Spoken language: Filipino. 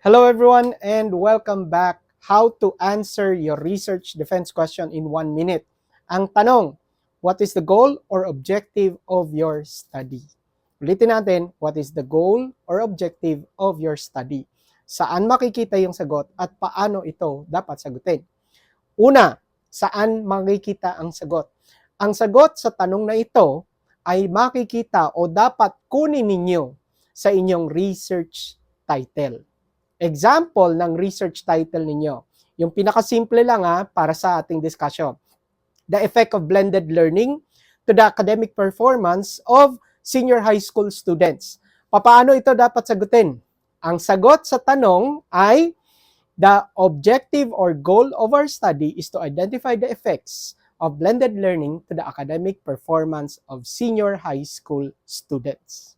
Hello everyone and welcome back. How to answer your research defense question in 1 minute. Ang tanong, what is the goal or objective of your study? Ulitin natin, what is the goal or objective of your study? Saan makikita yung sagot at paano ito dapat sagutin? Una, saan makikita ang sagot? Ang sagot sa tanong na ito ay makikita o dapat kunin ninyo sa inyong research title. Example ng research title ninyo. Yung pinakasimple lang para sa ating discussion. The effect of blended learning to the academic performance of senior high school students. Paano ito dapat sagutin? Ang sagot sa tanong ay the objective or goal of our study is to identify the effects of blended learning to the academic performance of senior high school students.